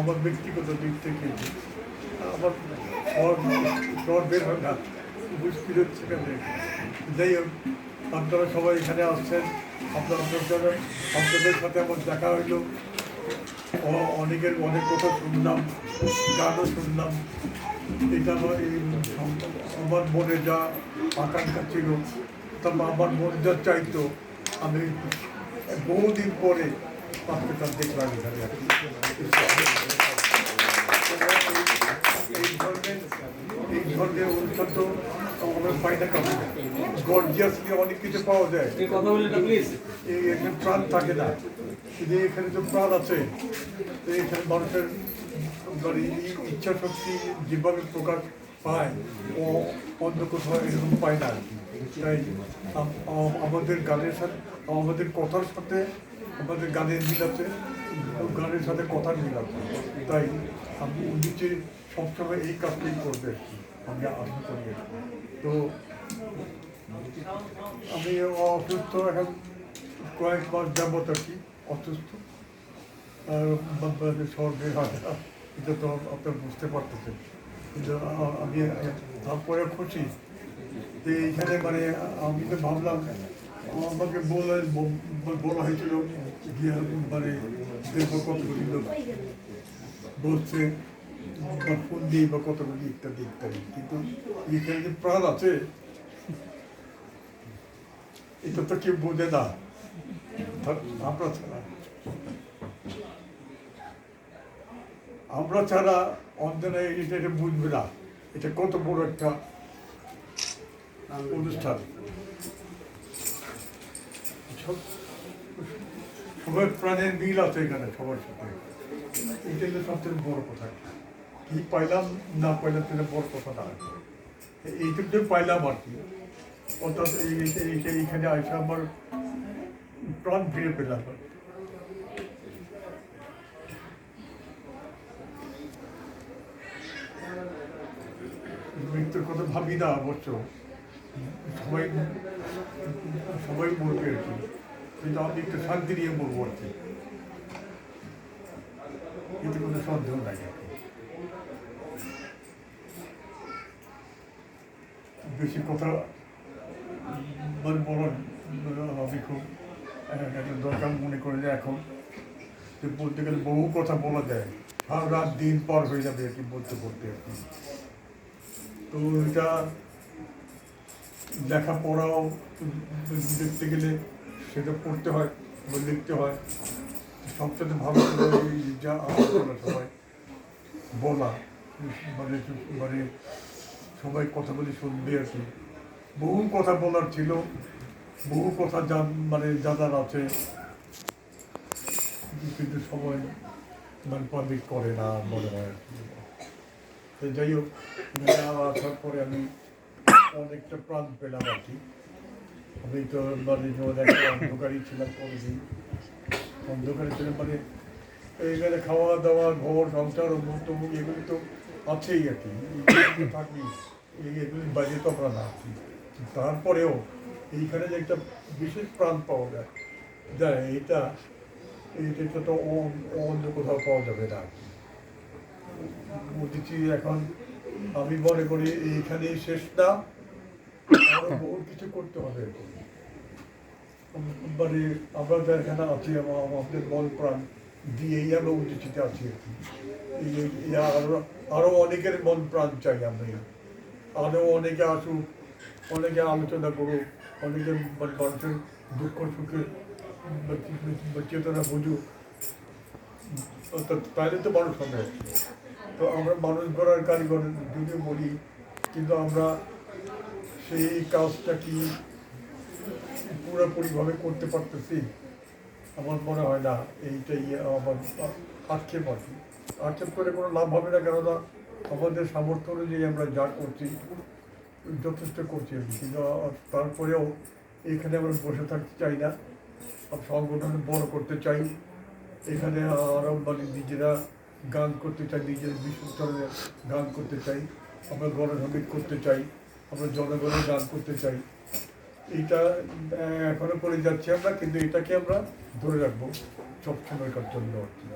আমার ব্যক্তিগত দিক থেকে আমার শহর বের হয় না, মুশকিল হচ্ছে কেন। যাই হোক, আপনারা সবাই এখানে আসছেন, আপনাদের সাথে আমার দেখা হইল, অনেকের অনেক কথা শুনলাম, গানও শুনলাম। এটা আমার মনে যা আকাঙ্ক্ষা ছিল, তারপর আমার মন যা চাইতো, আমি বহুদিন পরে পাত্রটা দেখলাম এখানে। এই ধরনের অনুষ্ঠান তো আমরা পাই না, কারণ গর্জিয়াসলি অনেক কিছু পাওয়া যায়, এখানে প্রাণ থাকে না। কিন্তু এখানে তো প্রাণ আছে, তো এখানে মানুষের ইচ্ছা শক্তি যেভাবে প্রকাশ পায় ও অন্য কোথাও এরকম পায় না। তাই আমাদের গানের সাথে, আমাদের কথার সাথে আমাদের গানের মিল আছে, গানের সাথে কথার মিল আছে। তাই আমি নিচে সবসময় এই কাজটাই করবে, আমি আশা করি। তো আমি অসুস্থ, এখন কয়েক মাস যাবত আর কি অসুস্থ, স্বর্গের হাজার, এটা তো আপনার বুঝতে পারতেছেন। কিন্তু আমি তারপরে খুশি যে এইখানে মানে আমি তো ভাবলাম, আমাকে বলা হয়েছিল মানে কতগুলি লোক বলছে বা ফোন দিই বা কতগুলি ইত্যাদি ইত্যাদি, কিন্তু এখানে যে প্রাণ আছে এটা তো কেউ বোঝে না, আমরা ছাড়া অন্তরা এটা বুঝবে না এটা কত বড় একটা অনুষ্ঠান। সবাই প্রাণের মিল আছে এখানে সবার সাথে, এটাই তো সবচেয়ে বড় কথা। কি পাইলাম না পাইলাম সেটা বড় কথা না, এইটুকু যে পাইলাম আর কি, অর্থাৎ এইখানে আসে আমার প্রাণ ফিরে পেলাম। মৃত্যুর কথা ভাবি না অবশ্য, সবাই সবাই মরবে আর কি, কিন্তু আমি একটু শান্তি নিয়ে মরবো আর কি, এতে কোনো সন্দেহ নাই আর কি। বেশি কথা মানে বলার আমি খুব একটা দরকার মনে করি যে এখন যে বলতে গেলে বহু কথা বলা যায়, সারা রাত দিন পার হয়ে যাবে আর কি বলতে বলতে আর কি। তো এটা লেখাপড়াও দেখতে গেলে সেটা পড়তে হয় বা লিখতে হয়, সবচেয়ে ভালো যা সবাই বলা মানে মানে সবাই কথাগুলি শুনবে আর কি। বহু কথা বলার ছিল, বহু কথা মানে জানার আছে, কিন্তু সময় মানে পাবলিক করে না মনে হয়। যাই হোক, আসার পরে আমি অনেকটা প্রাণ পেলাম আর কি। আমি তো মানে একটা অন্ধকারই ছিলাম, কোনোদিন অন্ধকারই ছিলাম, মানে এইখানে খাওয়া দাওয়া ঘর সংসার তমুক এগুলি তো আছেই আর কি, থাকবি এগুলির বাইরে তো আমরা না। তারপরেও এইখানে যে একটা বিশেষ প্রাণ পাওয়া যায়, এটা তো অন্য কোথাও পাওয়া যাবে না। বুঝেছি এখন, আমি মনে করি এইখানেই শেষ না, আরো বহু কিছু করতে হবে। মানে আমরা তো এখানে আছি, আমাদের মন প্রাণ দিয়েই আমরা উদ্দেশ্যিতে আছি আর কি। আরো অনেকের মন প্রাণ চাই আমি, আরো অনেকে আসুক, অনেকে আলোচনা করুক, অনেকে মানুষের দুঃখ সুখে চেতনা বুঝুক, তাহলে তো মানুষ হবে। তো আমরা মানুষ গড়ার কারিগর যদিও বলি, কিন্তু আমরা সেই কাজটা কি পুরোপুরিভাবে করতে পারতেছি আমার মনে হয় না। এইটাই আমার আক্ষেপ আর কি। আক্ষেপ করে কোনো লাভ হবে না, কেননা আমাদের সামর্থ্য অনুযায়ী আমরা যা করছি যথেষ্ট করছি আর কি। কিন্তু তারপরেও এখানে আমরা বসে থাকতে চাই না, সংগঠন বড় করতে চাই। এখানে আরও মানে নিজেরা গান করতে চাই, নিজের বিশেষ ধরনের গান করতে চাই, আমরা গণসংগীত করতে চাই, আমরা জনগণের গান করতে চাই। এটা এখনো করে যাচ্ছি আমরা, কিন্তু এটাকে আমরা ধরে রাখবো সবসময়কার জন্য আর কি।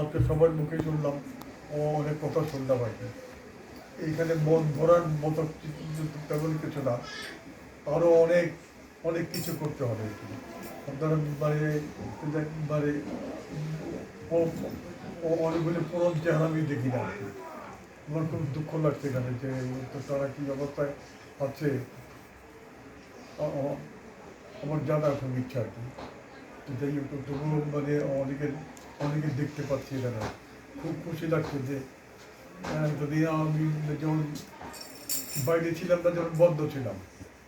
আজকে সবার মুখে শুনলাম ও অনেক কথা শুনলাম আর কি। এইখানে মন ভরার মতো তেমন কিছু না, আরও অনেক অনেক কিছু করতে হবে। আপনারা মানে অনেকগুলি পুরন চেহারা আমি দেখি না। আমার খুব দুঃখ লাগছে এখানে যে তারা কী অবস্থায় আছে। আমার জানার খুব ইচ্ছা আর কি। যাই হোক, তবুও মানে অনেকে দেখতে পাচ্ছি এখানে, খুব খুশি লাগছে যে যদি আমি যখন বাইরে ছিলাম না, যখন বন্ধ ছিলাম,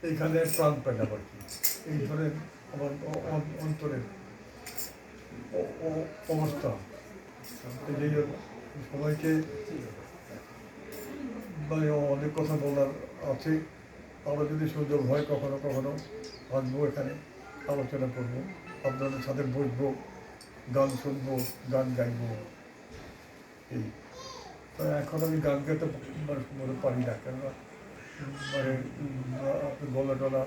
এইখানে প্রাণ পেলাম আর কি। এই ধরনের আমার অন্তরের অবস্থা। যাই হোক, সবাইকে মানে অনেক কথা বলার আছে। আরও যদি সুযোগ হয় কখনো কখনো আসবো, এখানে আলোচনা করবো, আপনাদের সাথে বসবো, গান শুনবো, গান গাইবো। এই এখন আমি গান গাইতে মানে পারি না, কেননা মানে গলা টলা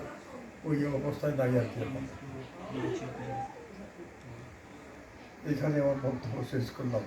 ওই অবস্থায় নাই আর কি। এখন এখানে আমার বক্তব্য শেষ করলাম।